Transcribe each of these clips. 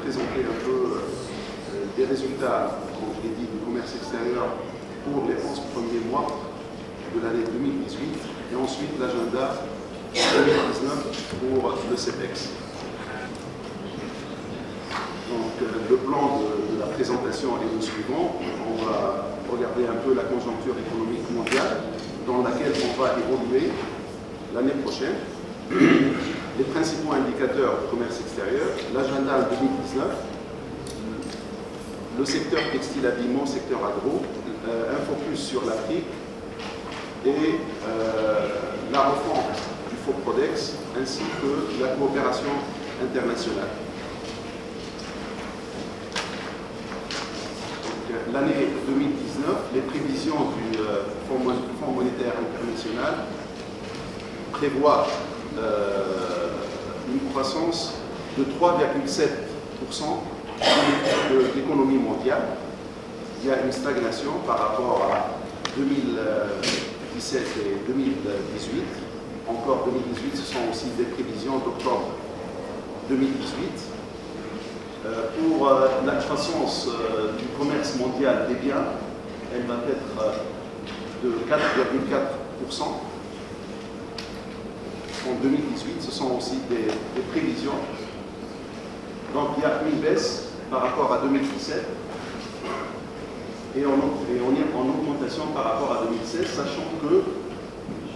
présenter un peu des résultats, comme je l'ai dit, du commerce extérieur pour les 11 premiers mois de l'année 2018 et ensuite l'agenda 2019 pour le CEPEX. Donc le plan de la présentation est le suivant. On va regarder un peu la conjoncture économique mondiale dans laquelle on va évoluer l'année prochaine. Les principaux indicateurs du commerce extérieur, l'agenda 2019, le secteur textile-habillement, secteur agro, un focus sur l'Afrique et la refonte du FOPRODEX ainsi que la coopération internationale. L'année 2019, les prévisions du Fonds monétaire international prévoient une croissance de 3,7% de l'économie mondiale. Il y a une stagnation par rapport à 2017 et 2018. Encore 2018, ce sont aussi des prévisions d'octobre 2018. Pour la croissance du commerce mondial des biens, elle va être de 4,4%. En 2018, ce sont aussi des prévisions. Donc il y a une baisse par rapport à 2017 et on est en augmentation par rapport à 2016, sachant que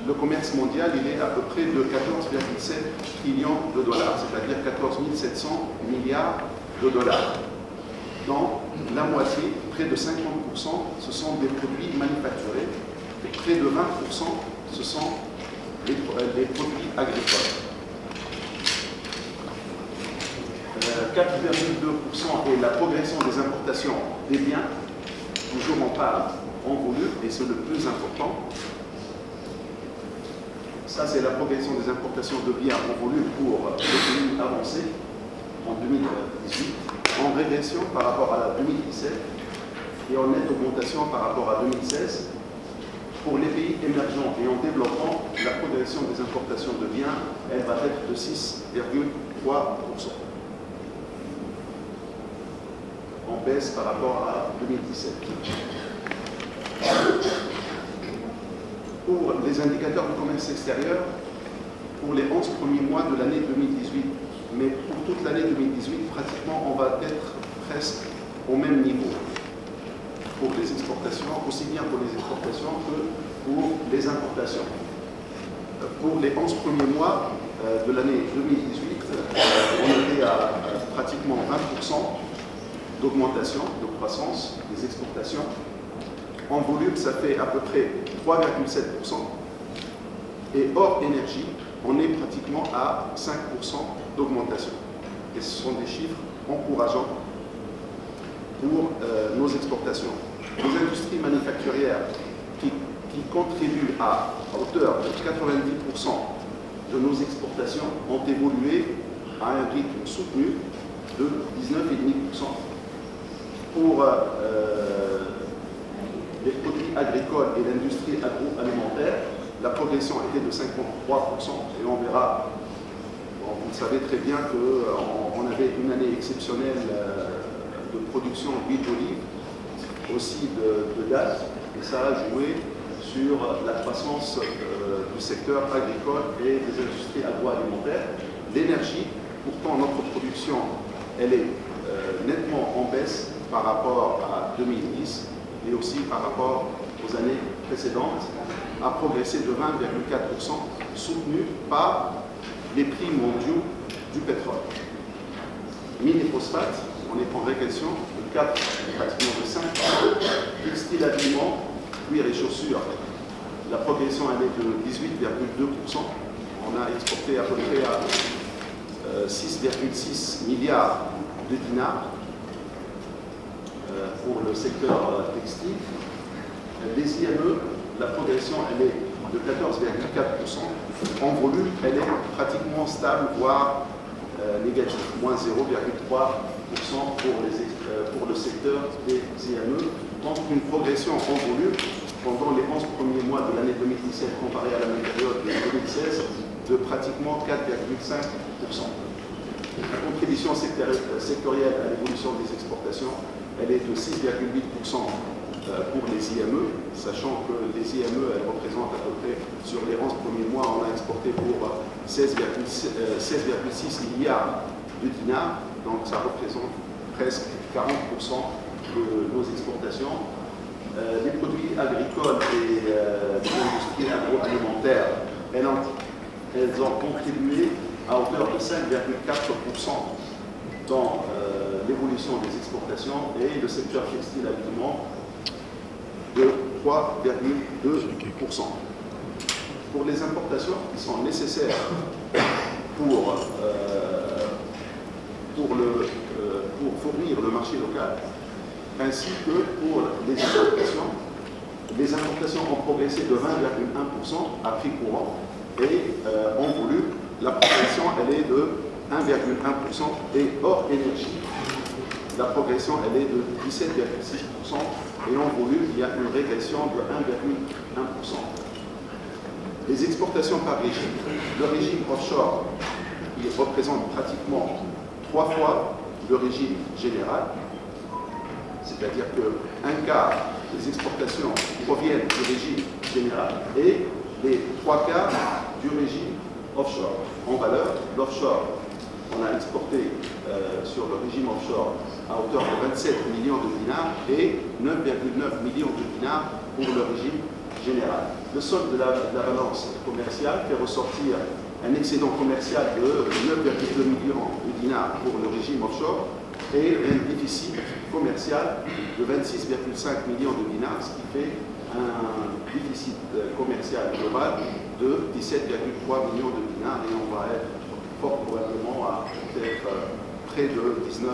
le commerce mondial il est à peu près de 14,7 trillions de dollars, c'est-à-dire 14 700 milliards de dollars. Dont la moitié, près de 50%, ce sont des produits manufacturés et près de 20%, ce sont les produits agricoles. 4,2% est la progression des importations des biens. Toujours on parle en volume et c'est le plus important. Ça, c'est la progression des importations de biens en volume pour les pays avancés en 2018, en régression par rapport à 2017 et en nette augmentation par rapport à 2016. Pour les pays émergents et en développement, la progression des importations de biens, elle va être de 6,3%. En baisse par rapport à 2017. Pour les indicateurs du commerce extérieur, pour les 11 premiers mois de l'année 2018, mais pour toute l'année 2018, pratiquement, on va être presque au même niveau pour les exportations, aussi bien pour les exportations que pour les importations. Pour les 11 premiers mois de l'année 2018, on était à pratiquement 20% d'augmentation, de croissance des exportations. En volume, ça fait à peu près 3,7%. Et hors énergie, on est pratiquement à 5% d'augmentation. Et ce sont des chiffres encourageants pour nos exportations. Les industries manufacturières qui contribuent à hauteur de 90% de nos exportations ont évolué à un rythme soutenu de 19,5%. Pour les produits agricoles et l'industrie agroalimentaire, la progression était de 53% et on verra, bon, vous savez très bien qu'on avait une année exceptionnelle de production d'huile d'olive, aussi de gaz, et ça a joué sur la croissance du secteur agricole et des industries agroalimentaires. L'énergie, pourtant notre production, elle est nettement en baisse par rapport à 2010 et aussi par rapport aux années précédentes, a progressé de 20,4%, soutenu par les prix mondiaux du pétrole. Mine et phosphate, on est en régression de 4, pratiquement de 5. Textile, habillement, cuir et chaussures, la progression elle est de 18,2%. On a exporté à peu près à 6,6 milliards de dinars pour le secteur textile. Les IME, la progression elle est de 14,4%. En volume, elle est pratiquement stable, voire négative, moins 0,3% pour le secteur des IME. Donc une progression en volume pendant les 11 premiers mois de l'année 2017 comparé à la même période de 2016 de pratiquement 4,5%. La contribution sectorielle à l'évolution des exportations, elle est de 6,8% pour les IME, sachant que les IME, elles représentent à peu près, sur les 11 premiers mois, on a exporté pour 16,6 milliards de dinars, donc ça représente presque 40% de nos exportations. Les produits agricoles et les industries agroalimentaires, elles ont contribué à hauteur de 5,4% dans l'évolution des exportations et le secteur textile habillement de 3,2%. Pour les importations qui sont nécessaires pour fournir le marché local, ainsi que pour les importations ont progressé de 20,1% à prix courant et en volume, la progression elle est de 1,1% et hors énergie, la progression elle est de 17,6% et en volume, il y a une régression de 1,1%. Les exportations par régime. Le régime offshore, il représente pratiquement 3 fois le régime général, c'est-à-dire qu'un quart des exportations proviennent du régime général et les 3 quarts du régime offshore. En valeur, l'offshore, on a exporté sur le régime offshore à hauteur de 27 millions de dinars et 9,9 millions de dinars pour le régime général. Le solde de la balance commerciale fait ressortir un excédent commercial de 9,2 millions de dinars pour le régime offshore et un déficit commercial de 26,5 millions de dinars, ce qui fait un déficit commercial global de 17,3 millions de dinars et on va être fort probablement à peut-être près de 19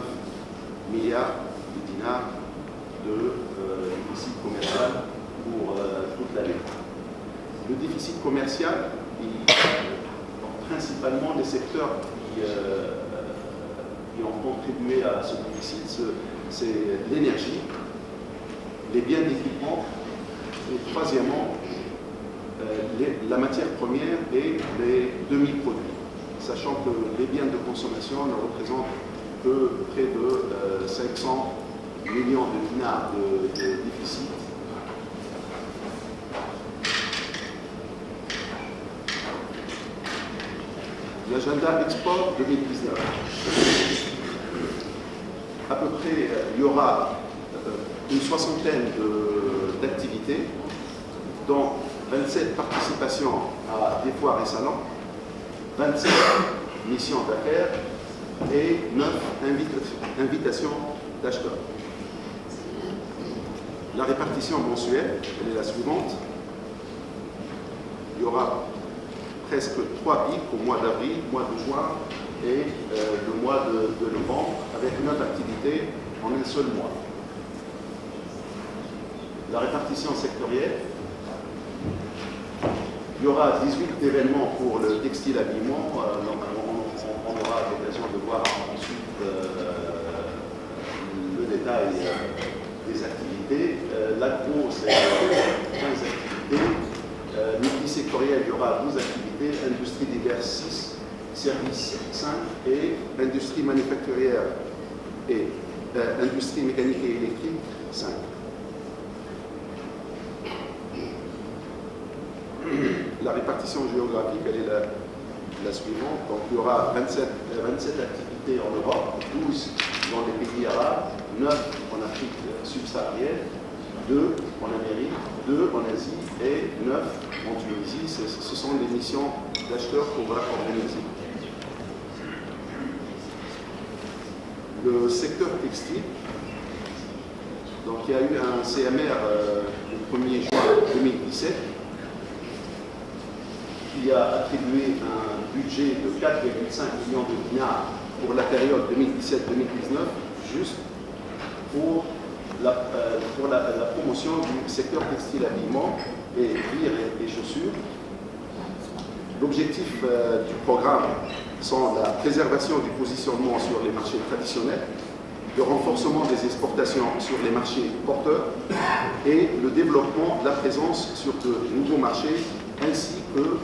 milliards de dinars de déficit commercial pour toute l'année. Le déficit commercial, principalement les secteurs qui ont contribué à ce déficit, c'est l'énergie, les biens d'équipement et troisièmement la matière première et les demi-produits, sachant que les biens de consommation ne représentent que près de 500 millions de dinars de déficit. L'agenda Export 2019. À peu près, il y aura une soixantaine d'activités, dont 27 participations à des foires et salons, 27 missions d'affaires et 9 invitations d'acheteurs. La répartition mensuelle, elle est la suivante. Il y aura presque 3 pics au mois d'avril, mois de juin et le mois de novembre, avec 9 activités en un seul mois. La répartition sectorielle, il y aura 18 événements pour le textile habillement. On aura l'occasion de voir ensuite le détail des activités. L'agro, c'est 15 activités. Multisectoriel, il y aura 12 activités. Industrie diverse, 6. Services, 5. Et industrie manufacturière et industrie mécanique et électrique, 5. La répartition géographique, elle est la suivante. Donc, il y aura 27 activités en Europe, 12 dans les pays arabes, 9 en Afrique subsaharienne, 2 en Amérique, 2 en Asie et 9 en Tunisie. Ce sont les missions d'acheteurs qu'on va organiser. Le secteur textile, donc il y a eu un CMR le 1er juin 2017 qui a attribué un budget de 4,5 millions de dinars pour la période 2017-2019, juste pour la promotion du secteur textile habillement et cuir et chaussures. L'objectif du programme sont la préservation du positionnement sur les marchés traditionnels, le renforcement des exportations sur les marchés porteurs et le développement de la présence sur de nouveaux marchés, ainsi que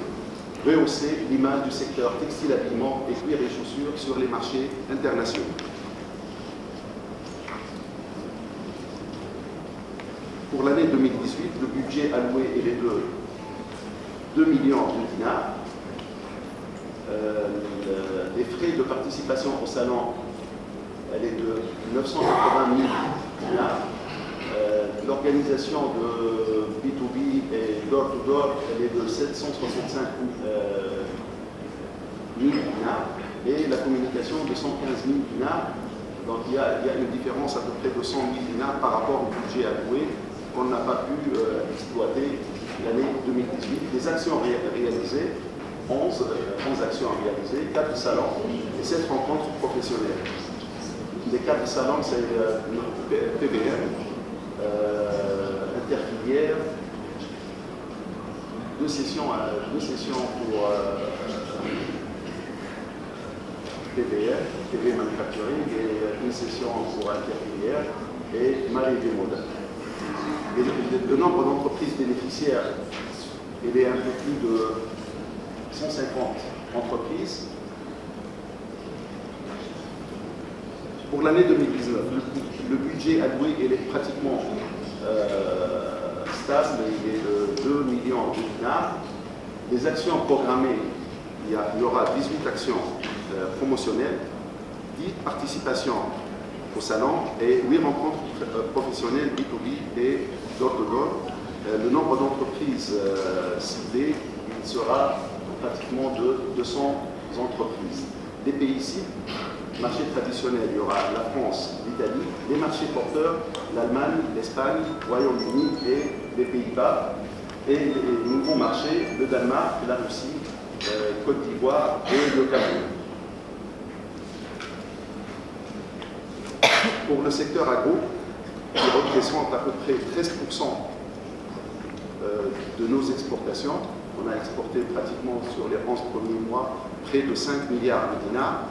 rehausser l'image du secteur textile, habillement et cuir et chaussures sur les marchés internationaux. Pour l'année 2018, le budget alloué est de 2 millions de dinars. Les frais de participation au salon, elle est de 980 000 dinars. L'organisation de B2B et door-to-door, elle est de 765 000 dinars. Et la communication de 115 000 dinars. Donc il y a une différence à peu près de 100 000 dinars par rapport au budget alloué qu'on n'a pas pu exploiter l'année 2018. Les actions réalisées, 11 actions réalisées, 4 salons et 7 rencontres professionnelles. Les 4 salons, c'est notre PVM, interfilière, 2 sessions pour PVM, PV Manufacturing, et une session pour interfilière et Malais des Modes. Le nombre d'entreprises bénéficiaires, il est un peu plus de 150 entreprises. Pour l'année 2019, le budget alloué il est pratiquement stable, il est de 2 millions de dinars. Les actions programmées, il y aura 18 actions promotionnelles, 10 participations au salon et 8 rencontres professionnelles B2B et door-to-door. Le nombre d'entreprises ciblées il sera pratiquement de 200 entreprises. Les pays cibles, marché traditionnel, il y aura la France, l'Italie, les marchés porteurs, l'Allemagne, l'Espagne, le Royaume-Uni et les Pays-Bas. Et les nouveaux marchés, le Danemark, la Russie, Côte d'Ivoire et le Cameroun. Pour le secteur agro, qui représente à peu près 13% de nos exportations, on a exporté pratiquement sur les 11 premiers mois près de 5 milliards de dinars,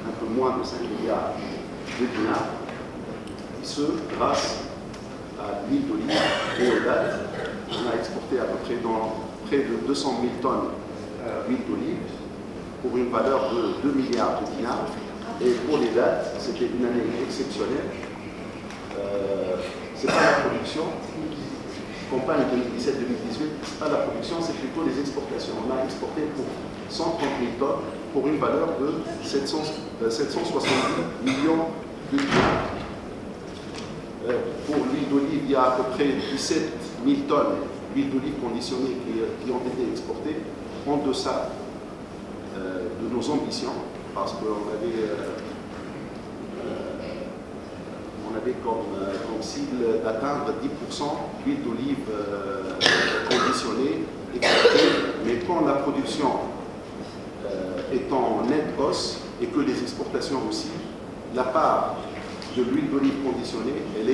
un peu moins de 5 milliards de dinars, et ce grâce à l'huile d'olive et aux dattes. On a exporté à peu près près de 200 000 tonnes d'huile d'olive pour une valeur de 2 milliards de dinars. Et pour les dates, c'était une année exceptionnelle. C'est pas la production. Campagne 2017-2018, c'est pas la production, c'est plutôt les exportations. On a exporté pour 130 000 tonnes pour une valeur de 770 millions de dinars. Pour l'huile d'olive, il y a à peu près 17 000 tonnes d'huile d'olive conditionnée qui ont été exportées en deçà de nos ambitions, parce qu'on avait comme cible d'atteindre 10% d'huile d'olive conditionnée exportée, mais quand la production est en nette hausse et que les exportations aussi, la part de l'huile d'olive conditionnée, elle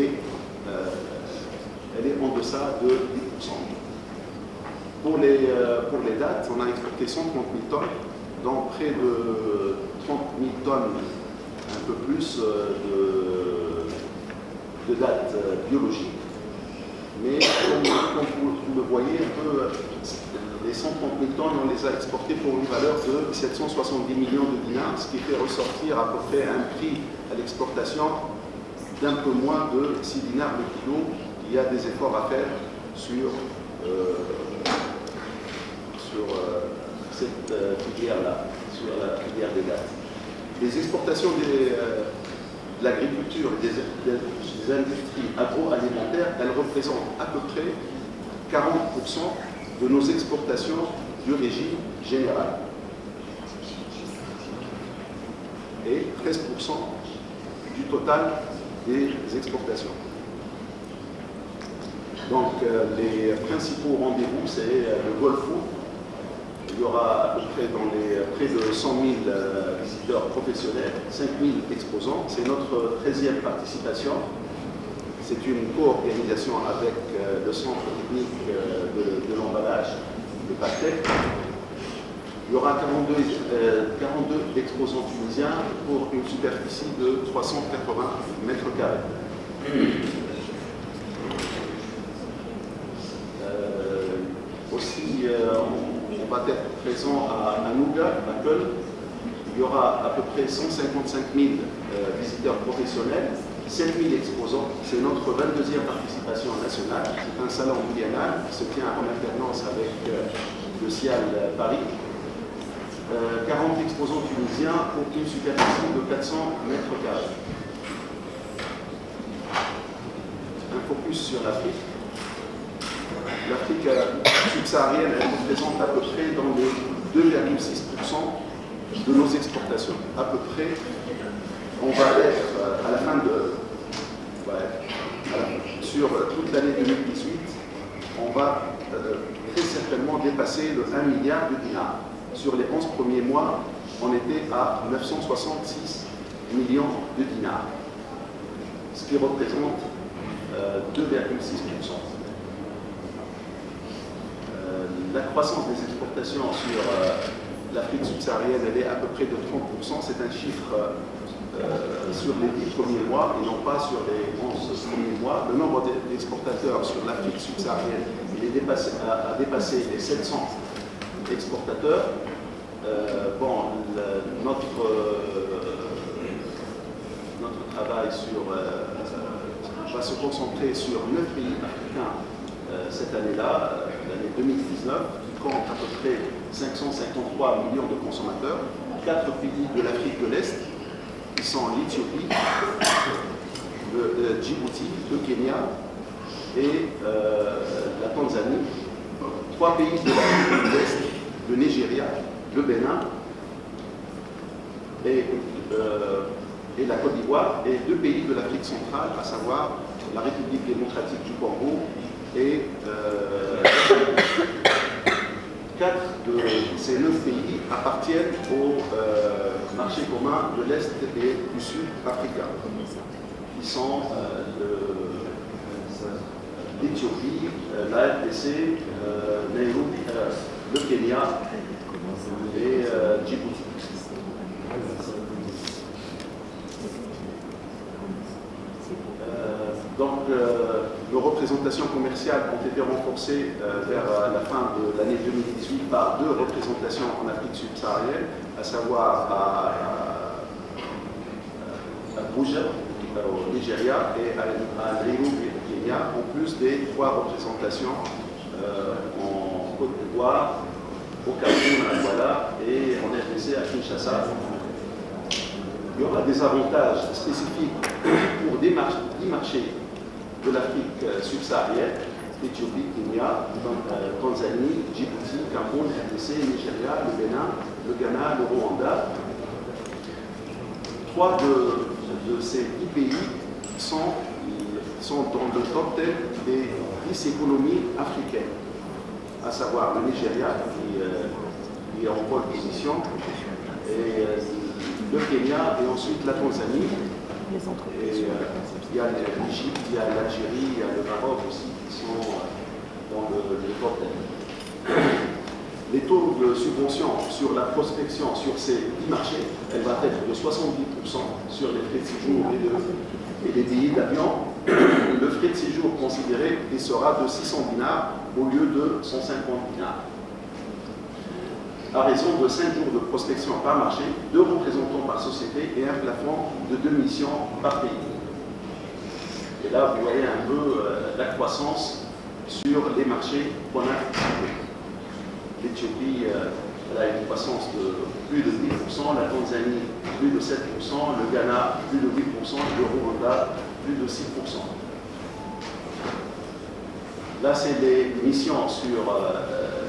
est en deçà de 10%. Pour les dates, on a exporté 130 000 tonnes, dont près de 30 000 tonnes, un peu plus, de dates biologiques. Mais comme vous le voyez, un peu, les 130 000 tonnes, on les a exportées pour une valeur de 770 millions de dinars, ce qui fait ressortir à peu près un prix à l'exportation d'un peu moins de 6 dinars le kilo. Il y a des efforts à faire sur cette filière-là, sur la filière des dattes. Les exportations de l'agriculture et des industries agroalimentaires, elles représentent à peu près 40% de nos exportations du régime général et 13% du total des exportations. Donc les principaux rendez-vous, c'est le World Food. Il y aura à peu près près de 100 000 visiteurs professionnels, 5 000 exposants. C'est notre 13e participation. C'est une co-organisation avec le centre technique de l'emballage de Pactec. Il y aura 42 exposants tunisiens pour une superficie de 380 mètres carrés. Aussi, on va être présent à Nougat, à Köln. Il y aura à peu près 155 000 visiteurs professionnels, 7 000 exposants. C'est notre 22e participation nationale. C'est un salon biennal qui se tient en alternance avec le CIAL Paris. 40 exposants tunisiens pour une superficie de 400 mètres carrés. Un focus sur l'Afrique. L'Afrique subsaharienne, elle représente à peu près dans les 2,6% de nos exportations. À peu près, on va être à la fin de... sur toute l'année 2018, on va très certainement dépasser le 1 milliard de dinars. Sur les 11 premiers mois, on était à 966 millions de dinars, ce qui représente 2,6%. La croissance des exportations sur l'Afrique subsaharienne, elle est à peu près de 30%. C'est un chiffre sur les 10 premiers mois et non pas sur les 11 premiers mois. Le nombre d'exportateurs sur l'Afrique subsaharienne a dépassé les 700 exportateurs. Notre travail va se concentrer sur 9 pays africains cette année-là, l'année 2019, qui compte à peu près 553 millions de consommateurs, 4 pays de l'Afrique de l'Est, qui sont l'Éthiopie, le Djibouti, le Kenya et la Tanzanie, 3 pays de l'Afrique de l'Est, le Nigeria, le Bénin et la Côte d'Ivoire, et 2 pays de l'Afrique centrale, à savoir la République démocratique du Congo et 4 de ces 9 pays appartiennent au marché commun de l'Est et du Sud africain, qui sont l'Éthiopie, la RDC, Nairobi, le Kenya et Djibouti. Nos représentations commerciales ont été renforcées vers la fin de l'année 2018 par 2 représentations en Afrique subsaharienne, à savoir à Abuja, au Nigeria, et à Nairobi, au Kenya, en plus des 3 représentations en Côte d'Ivoire, au Cameroun, à Douala, et en RDC à Kinshasa. Il y aura des avantages spécifiques pour 10 marchés de l'Afrique subsaharienne, l'Éthiopie, Kenya, Tanzanie, Djibouti, Cameroun, RDC, Nigeria, le Bénin, le Ghana, le Rwanda. 3 de ces 10 pays sont dans le top 10 des 10 économies africaines, à savoir le Nigeria, qui est en pole position, et le Kenya, et ensuite la Tanzanie. Et il y a l'Égypte, il y a l'Algérie, il y a le Maroc aussi qui sont dans le top 10. Les taux de subvention sur la prospection sur ces 10 marchés, elle va être de 70% sur les frais de séjour et les billets d'avion. Le frais de séjour considéré, il sera de 600 dinars au lieu de 150 dinars. À raison de 5 jours de prospection par marché, 2 représentants par société et un plafond de 2 missions par pays. Et là, vous voyez un peu la croissance sur les marchés qu'on a cités. L'Éthiopie a une croissance de plus de 10%, la Tanzanie plus de 7%, le Ghana plus de 8%, le Rwanda plus de 6%. Là, c'est les missions sur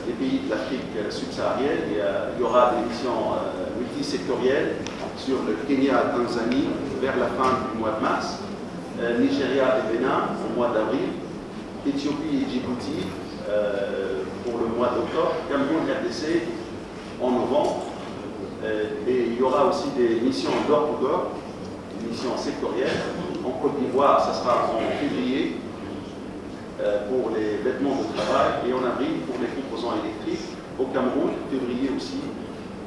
les pays de l'Afrique subsaharienne. Il y aura des missions multisectorielles sur le Kenya et Tanzanie vers la fin du mois de mars, Nigeria et Bénin au mois d'avril, Éthiopie et Djibouti pour le mois d'octobre, Cameroun et RDC en novembre. Et il y aura aussi des missions door-to-door, des missions sectorielles. En Côte d'Ivoire, ça sera en février pour les vêtements de travail et en avril pour les composants électriques. Au Cameroun, février aussi,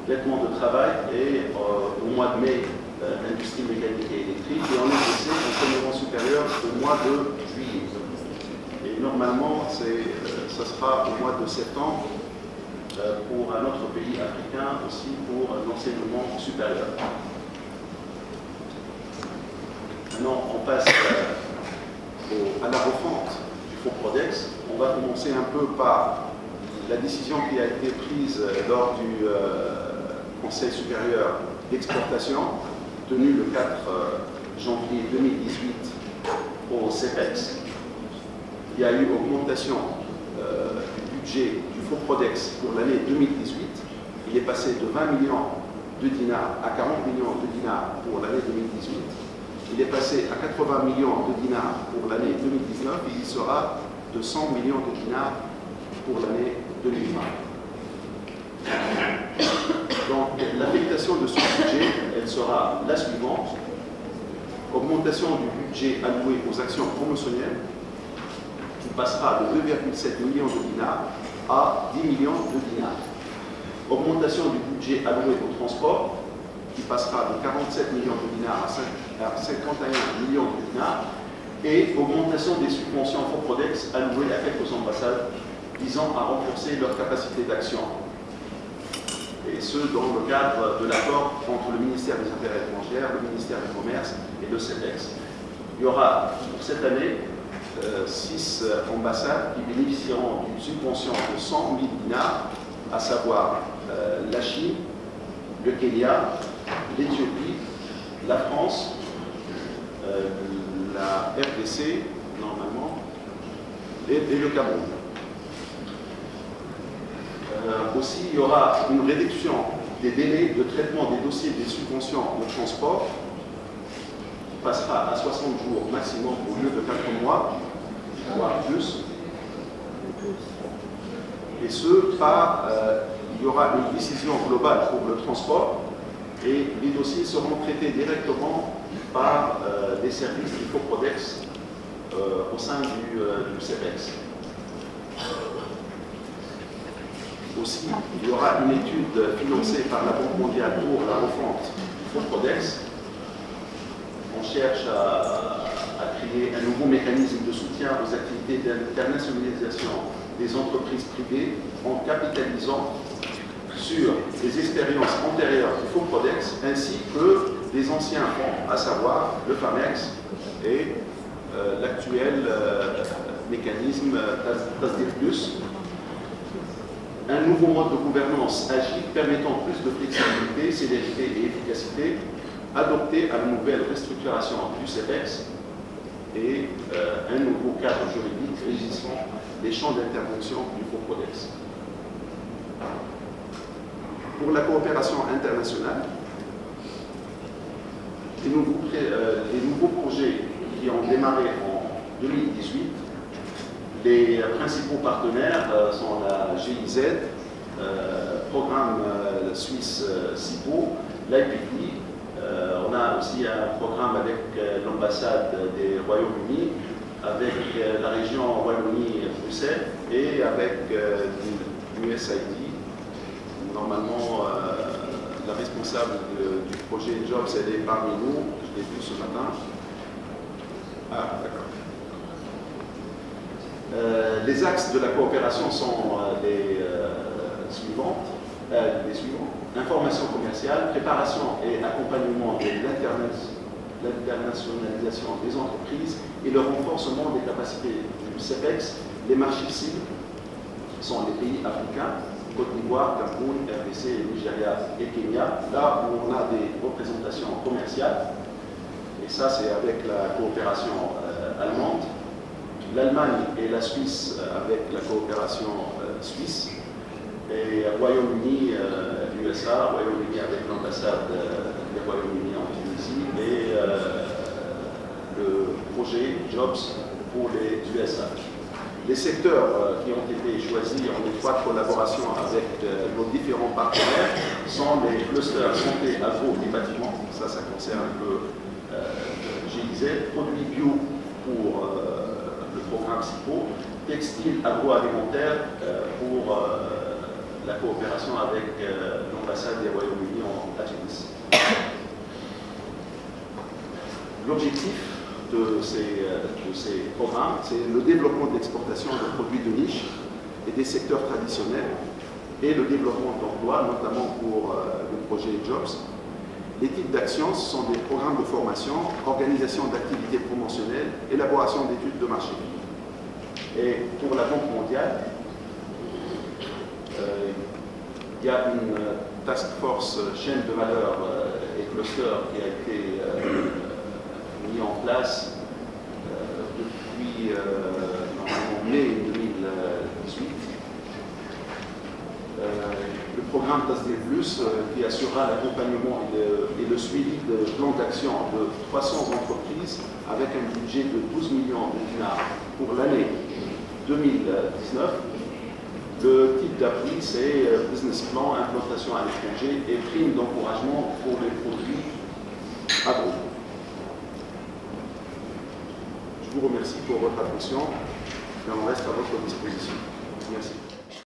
vêtements de travail et au mois de mai, industrie mécanique et électrique. Et en RDC, enseignement supérieur au mois de juillet. Et normalement, ça sera au mois de septembre pour un autre pays africain aussi pour l'enseignement supérieur. Maintenant, on passe à la refonte du Fonds Prodex. On va commencer un peu par la décision qui a été prise lors du Conseil supérieur d'exportation, tenu le 4 janvier 2018 au CEPEX. Il y a eu augmentation du budget du Fonds Prodex pour l'année 2018. Il est passé de 20 millions de dinars à 40 millions de dinars pour l'année 2018. Il est passé à 80 millions de dinars pour l'année 2019 et il sera de 100 millions de dinars pour l'année 2020. Donc l'affectation de ce budget, elle sera la suivante. Augmentation du budget alloué aux actions promotionnelles qui passera de 2,7 millions de dinars à 10 millions de dinars. Augmentation du budget alloué au transport qui passera de 47 millions de dinars à 51 millions de dinars, et augmentation des subventions Fonds Prodex allouées à quelques ambassades visant à renforcer leur capacité d'action. Et ce, dans le cadre de l'accord entre le ministère des Affaires étrangères, le ministère du Commerce et le CEPEX. Il y aura pour cette année 6 ambassades qui bénéficieront d'une subvention de 100 000 dinars, à savoir la Chine, le Kenya, l'Éthiopie, la France, la RDC, normalement, et le Cameroun. Aussi, il y aura une réduction des délais de traitement des dossiers des subventions de transport, qui passera à 60 jours maximum au lieu de 4 mois, voire plus. Et ce, il y aura une décision globale pour le transport, et les dossiers seront traités directement par des services du Fonds Prodex au sein du CEPEX. Aussi, il y aura une étude financée par la Banque mondiale pour la refonte du Fonds Prodex. On cherche à créer un nouveau mécanisme de soutien aux activités d'internationalisation des entreprises privées en capitalisant sur les expériences antérieures du Fonds Prodex ainsi que des anciens fonds, à savoir le FAMEX et l'actuel mécanisme TASDIR+. Un nouveau mode de gouvernance agile permettant plus de flexibilité, célérité et efficacité, adopté à la nouvelle restructuration du CEPEX et un nouveau cadre juridique régissant les champs d'intervention du Fonds Prodex. Pour la coopération internationale, les nouveaux projets qui ont démarré en 2018, les principaux partenaires sont la GIZ, programme suisse SIPO, l'IPP. On a aussi un programme avec l'ambassade des Royaumes-Unis, avec la région Wallonie-Bruxelles et avec l'USAID. Normalement, la responsable du projet Jobs, elle est parmi nous, je l'ai vu ce matin. Ah, d'accord. Les axes de la coopération sont les suivants. Information commerciale, préparation et accompagnement de l'internationalisation des entreprises et le renforcement des capacités du CEPEX. Les marchés cibles sont les pays africains, Côte d'Ivoire, Cameroun, RDC, Nigeria et Kenya, là où on a des représentations commerciales. Et ça, c'est avec la coopération allemande. L'Allemagne et la Suisse avec la coopération suisse. Et Royaume-Uni, USA, Royaume-Uni avec l'ambassade des Royaumes-Unis en Tunisie et le projet Jobs pour les USA. Les secteurs qui ont été choisis en étroite collaboration avec nos différents partenaires sont les clusters santé, agro et bâtiment. Ça concerne le GIZ, produits bio pour le programme SIPO, textile agroalimentaire pour la coopération avec l'ambassade des Royaumes-Unis à Tunis. L'objectif de ces programmes, c'est le développement de l'exportation de produits de niche et des secteurs traditionnels et le développement d'emplois, notamment pour le projet Jobs. Les types d'actions sont des programmes de formation, organisation d'activités promotionnelles, élaboration d'études de marché. Et pour la Banque mondiale, il y a une task force chaîne de valeur et cluster qui a été mis en place depuis normalement mai 2018. Le programme TASD+, qui assurera l'accompagnement et le suivi de plans d'action de 300 entreprises avec un budget de 12 millions de dinars pour l'année 2019. Le type d'appui, c'est business plan, implantation à l'étranger et prime d'encouragement pour les produits agro. Je vous remercie pour votre attention et on reste à votre disposition. Merci.